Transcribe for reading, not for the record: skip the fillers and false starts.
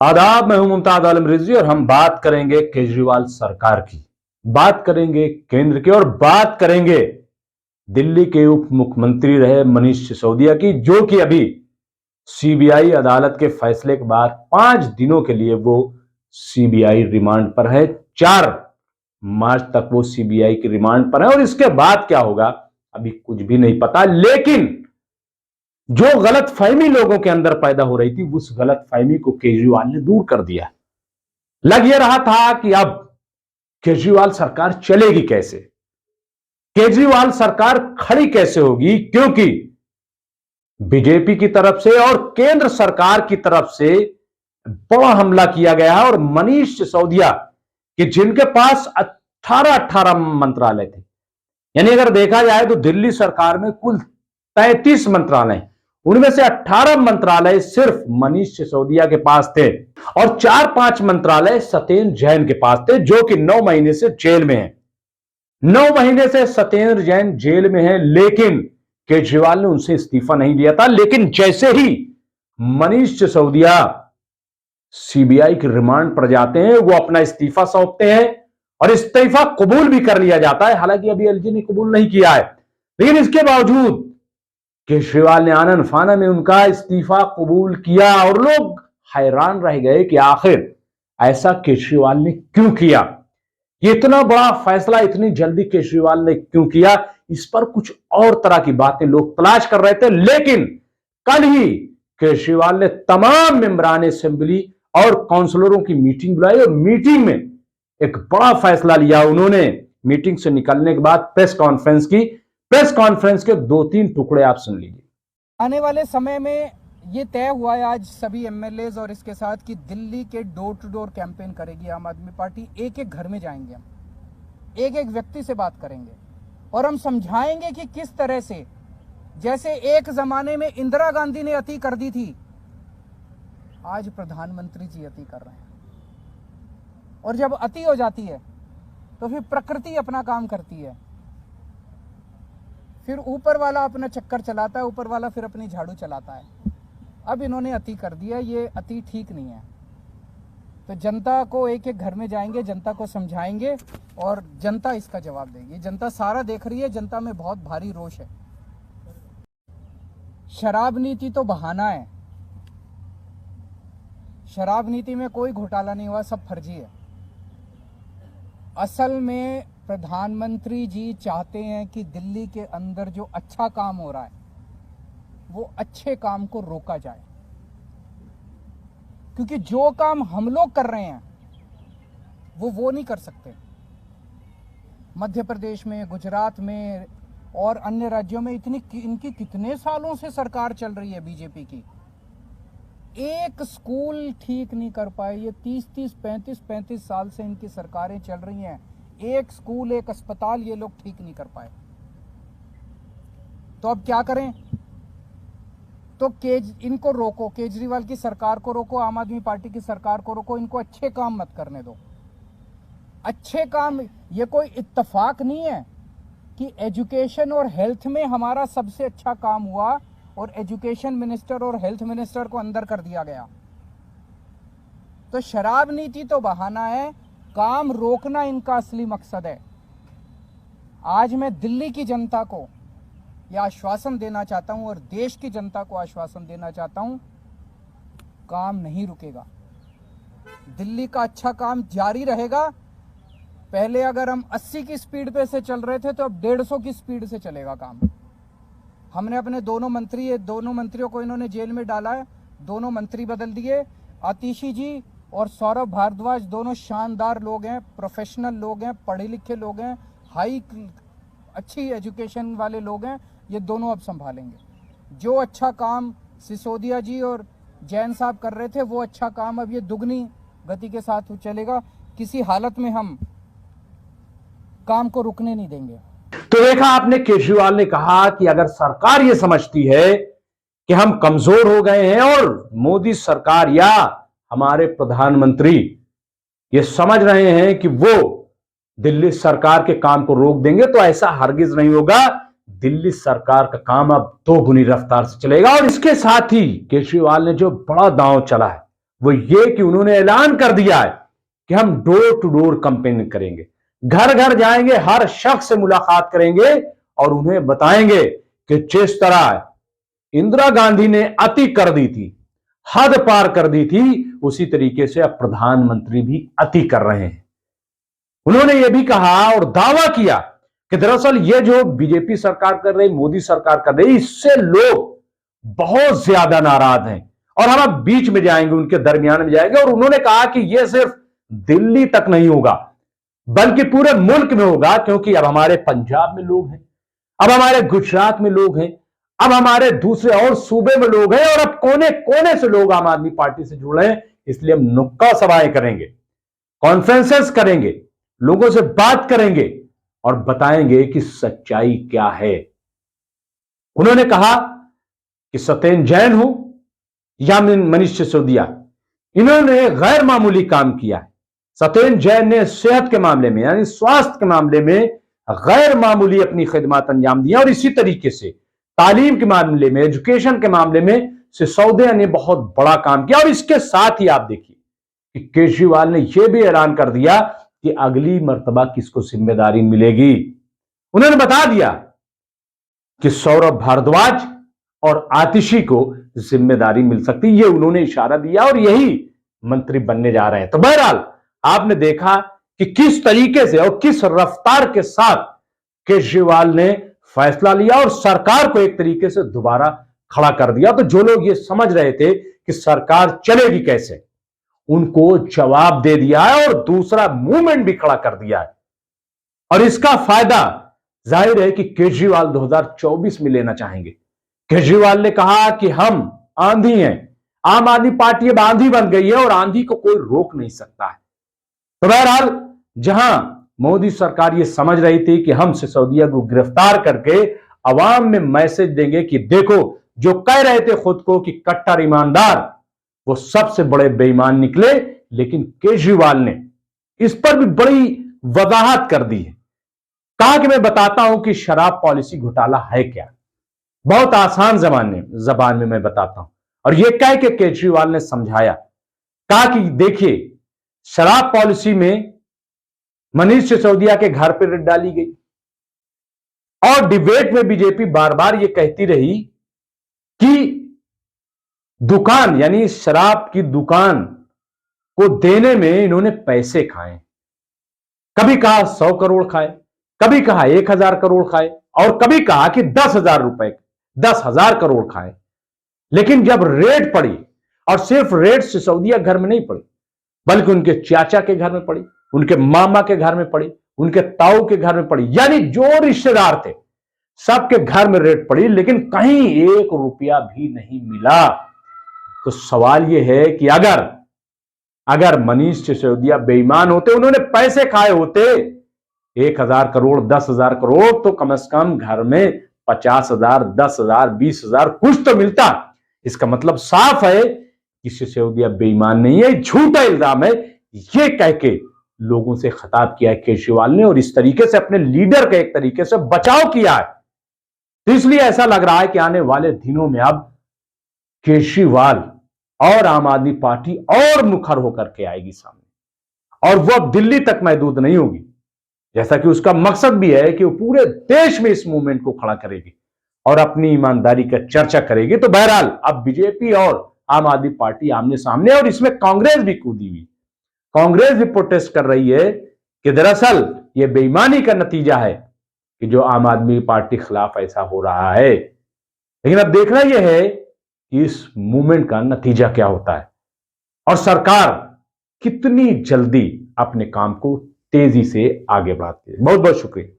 आदाब, मैं हूं मुमताज आलम रिजवी और हम बात करेंगे केजरीवाल सरकार की, बात करेंगे केंद्र की और बात करेंगे दिल्ली के उप मुख्यमंत्री रहे मनीष सिसोदिया की, जो कि अभी सीबीआई अदालत के फैसले के बाद 5 दिनों के लिए वो सीबीआई रिमांड पर है। 4 मार्च तक वो सीबीआई की रिमांड पर है और इसके बाद क्या होगा अभी कुछ भी नहीं पता। लेकिन जो गलतफहमी लोगों के अंदर पैदा हो रही थी, उस गलतफहमी को केजरीवाल ने दूर कर दिया। लग यह रहा था कि अब केजरीवाल सरकार चलेगी कैसे, केजरीवाल सरकार खड़ी कैसे होगी, क्योंकि बीजेपी की तरफ से और केंद्र सरकार की तरफ से बड़ा हमला किया गया है। और मनीष सिसोदिया कि जिनके पास 18 मंत्रालय थे, यानी अगर देखा जाए तो दिल्ली सरकार में कुल 33 मंत्रालय, उनमें से 18 मंत्रालय सिर्फ मनीष सिसोदिया के पास थे और 4-5 मंत्रालय सत्येंद्र जैन के पास थे, जो कि 9 महीने से जेल में है। 9 महीने से सत्येंद्र जैन जेल में है, लेकिन केजरीवाल ने उनसे इस्तीफा नहीं दिया था। लेकिन जैसे ही मनीष सिसोदिया सीबीआई की रिमांड पर जाते हैं, वो अपना इस्तीफा सौंपते हैं और इस्तीफा कबूल भी कर लिया जाता है। हालांकि अभी एलजी ने कबूल नहीं किया है, लेकिन इसके बावजूद केजरीवाल ने आनन फानन में उनका इस्तीफा कबूल किया और लोग हैरान रह गए कि आखिर ऐसा केजरीवाल ने क्यों किया, ये इतना बड़ा फैसला इतनी जल्दी केजरीवाल ने क्यों किया। इस पर कुछ और तरह की बातें लोग तलाश कर रहे थे। लेकिन कल ही केजरीवाल ने तमाम मेंबरान असेंबली और काउंसलरों की मीटिंग बुलाई और मीटिंग में एक बड़ा फैसला लिया। उन्होंने मीटिंग से निकलने के बाद प्रेस कॉन्फ्रेंस की। प्रेस कॉन्फ्रेंस के 2-3 टुकड़े आप सुन लीजिए। आने वाले समय में ये तय हुआ है आज सभी एमएलएज और इसके साथ कि दिल्ली के डोर टू डोर कैंपेन करेगी आम आदमी पार्टी। एक एक घर में जाएंगे, हम एक एक व्यक्ति से बात करेंगे और हम समझाएंगे कि किस तरह से, जैसे एक जमाने में इंदिरा गांधी ने अति कर दी थी, आज प्रधानमंत्री जी अति कर रहे हैं। और जब अति हो जाती है तो फिर प्रकृति अपना काम करती है, फिर ऊपर वाला अपना चक्कर चलाता है, ऊपर वाला फिर अपनी झाड़ू चलाता है। अब इन्होंने अति कर दिया, ये अति ठीक नहीं है। तो जनता को एक एक घर में जाएंगे, जनता को समझाएंगे और जनता इसका जवाब देगी। जनता सारा देख रही है, जनता में बहुत भारी रोष है। शराब नीति तो बहाना है, शराब नीति में कोई घोटाला नहीं हुआ, सब फर्जी है। असल में प्रधानमंत्री जी चाहते हैं कि दिल्ली के अंदर जो अच्छा काम हो रहा है वो अच्छे काम को रोका जाए, क्योंकि जो काम हम लोग कर रहे हैं वो नहीं कर सकते। मध्य प्रदेश में, गुजरात में और अन्य राज्यों में इनकी कितने सालों से सरकार चल रही है बीजेपी की, एक स्कूल ठीक नहीं कर पाए। ये 30-30, 35-35 साल से इनकी सरकारें चल रही हैं, एक स्कूल, एक अस्पताल ये लोग ठीक नहीं कर पाए। तो अब क्या करें? तो इनको रोको, केजरीवाल की सरकार को रोको, आम आदमी पार्टी की सरकार को रोको, इनको अच्छे काम मत करने दो। अच्छे काम, ये कोई इत्तेफाक नहीं है कि एजुकेशन और हेल्थ में हमारा सबसे अच्छा काम हुआ और एजुकेशन मिनिस्टर और हेल्थ मिनिस्टर को अंदर कर दिया गया। तो शराब नीति तो बहाना है, काम रोकना इनका असली मकसद है। आज मैं दिल्ली की जनता को यह आश्वासन देना चाहता हूं और देश की जनता को आश्वासन देना चाहता हूं, काम नहीं रुकेगा। दिल्ली का अच्छा काम जारी रहेगा। पहले अगर हम 80 की स्पीड पे से चल रहे थे तो अब 150 की स्पीड से चलेगा काम। हमने अपने दोनों मंत्रियों को इन्होंने जेल में डाला है, दोनों मंत्री बदल दिए। आतिशी जी और सौरभ भारद्वाज दोनों शानदार लोग हैं, प्रोफेशनल लोग हैं, पढ़े लिखे लोग हैं, अच्छी एजुकेशन वाले लोग हैं, ये दोनों अब संभालेंगे। जो अच्छा काम सिसोदिया जी और जैन साहब कर रहे थे, वो अच्छा काम अब ये दुगनी गति के साथ चलेगा। किसी हालत में हम काम को रुकने नहीं देंगे। तो देखा आपने, केजरीवाल ने कहा कि अगर सरकार ये समझती है कि हम कमजोर हो गए हैं और मोदी सरकार या हमारे प्रधानमंत्री ये समझ रहे हैं कि वो दिल्ली सरकार के काम को रोक देंगे, तो ऐसा हरगिज नहीं होगा। दिल्ली सरकार का काम अब 2 गुनी रफ्तार से चलेगा। और इसके साथ ही केजरीवाल ने जो बड़ा दांव चला है वो ये कि उन्होंने ऐलान कर दिया है कि हम डोर टू डोर कैंपेन करेंगे, घर घर जाएंगे, हर शख्स से मुलाकात करेंगे और उन्हें बताएंगे कि जिस तरह इंदिरा गांधी ने अति कर दी थी, हद पार कर दी थी, उसी तरीके से अब प्रधानमंत्री भी अति कर रहे हैं। उन्होंने यह भी कहा और दावा किया कि दरअसल ये जो बीजेपी सरकार कर रही, मोदी सरकार कर रही, इससे लोग बहुत ज्यादा नाराज हैं और हम अब बीच में जाएंगे, उनके दरमियान में जाएंगे। और उन्होंने कहा कि यह सिर्फ दिल्ली तक नहीं होगा बल्कि पूरे मुल्क में होगा, क्योंकि अब हमारे पंजाब में लोग हैं, अब हमारे गुजरात में लोग हैं, अब हमारे दूसरे और सूबे में लोग हैं और अब कोने कोने से लोग आम आदमी पार्टी से जुड़ रहे हैं। इसलिए हम नुक्कड़ सभाएं करेंगे, कॉन्फ्रेंसेस करेंगे, लोगों से बात करेंगे और बताएंगे कि सच्चाई क्या है। उन्होंने कहा कि सत्येंद्र जैन हो या मनीष सिसोदिया, इन्होंने गैर मामूली काम किया है। सत्येंद्र जैन ने सेहत के मामले में यानी स्वास्थ्य के मामले में गैर मामूली अपनी खिदमत अंजाम दी और इसी तरीके से तालीम के मामले में, एजुकेशन के मामले में सिसोदिया ने बहुत बड़ा काम किया। और इसके साथ ही आप देखिए कि केजरीवाल ने यह भी ऐलान कर दिया कि अगली मर्तबा किसको जिम्मेदारी मिलेगी। उन्होंने बता दिया कि सौरभ भारद्वाज और आतिशी को जिम्मेदारी मिल सकती, ये उन्होंने इशारा दिया और यही मंत्री बनने जा रहे हैं। तो बहरहाल आपने देखा कि किस तरीके से और किस रफ्तार के साथ केजरीवाल ने फैसला लिया और सरकार को एक तरीके से दोबारा खड़ा कर दिया। तो जो लोग ये समझ रहे थे कि सरकार चलेगी कैसे, उनको जवाब दे दिया है और दूसरा मूवमेंट भी खड़ा कर दिया है। और इसका फायदा जाहिर है कि केजरीवाल 2024 में लेना चाहेंगे। केजरीवाल ने कहा कि हम आंधी हैं, आम आदमी पार्टी अब आंधी बन गई है और आंधी को कोई रोक नहीं सकता है। तो बहरहाल जहां मोदी सरकार ये समझ रही थी कि हम सिसोदिया को गिरफ्तार करके अवाम में मैसेज देंगे कि देखो, जो कह रहे थे खुद को कि कट्टर ईमानदार, वो सबसे बड़े बेईमान निकले। लेकिन केजरीवाल ने इस पर भी बड़ी वजाहत कर दी है, कहा कि मैं बताता हूं कि शराब पॉलिसी घोटाला है क्या, बहुत आसान जबान में मैं बताता हूं। और यह कह के केजरीवाल ने समझाया, कहा कि देखिए, शराब पॉलिसी में मनीष सिसोदिया के घर पर रेड डाली गई और डिबेट में बीजेपी बार बार यह कहती रही कि दुकान यानी शराब की दुकान को देने में इन्होंने पैसे खाए। कभी कहा 100 करोड़ खाए, कभी कहा 1000 करोड़ खाए और कभी कहा कि 10,000 करोड़ खाए। लेकिन जब रेड पड़ी, और सिर्फ रेड सिसोदिया घर में नहीं पड़ी बल्कि उनके चाचा के घर में पड़ी, उनके मामा के घर में पड़ी, उनके ताऊ के घर में पड़ी, यानी जो रिश्तेदार थे सबके घर में रेड पड़ी, लेकिन कहीं 1 रुपया भी नहीं मिला। तो सवाल यह है कि अगर मनीष सिसोदिया बेईमान होते, उन्होंने पैसे खाए होते 1000 करोड़ 10,000 करोड़, तो कम से कम घर में 50,000 10,000 20,000 कुछ तो मिलता। इसका मतलब साफ है कि सिसोदिया बेईमान नहीं है, झूठा इल्जाम है। ये कह के लोगों से खिताब किया है केजरीवाल ने और इस तरीके से अपने लीडर का एक तरीके से बचाव किया है। तो इसलिए ऐसा लग रहा है कि आने वाले दिनों में अब केजरीवाल और आम आदमी पार्टी और मुखर होकर के आएगी सामने, और वो अब दिल्ली तक महदूद नहीं होगी, जैसा कि उसका मकसद भी है कि वो पूरे देश में इस मूवमेंट को खड़ा करेगी और अपनी ईमानदारी का चर्चा करेगी। तो बहरहाल अब बीजेपी और आम आदमी पार्टी आमने सामने, और इसमें कांग्रेस भी कूदी हुई। कांग्रेस भी प्रोटेस्ट कर रही है कि दरअसल यह बेईमानी का नतीजा है कि जो आम आदमी पार्टी के खिलाफ ऐसा हो रहा है। लेकिन अब देखना यह है कि इस मूवमेंट का नतीजा क्या होता है और सरकार कितनी जल्दी अपने काम को तेजी से आगे बढ़ाती है। बहुत बहुत शुक्रिया।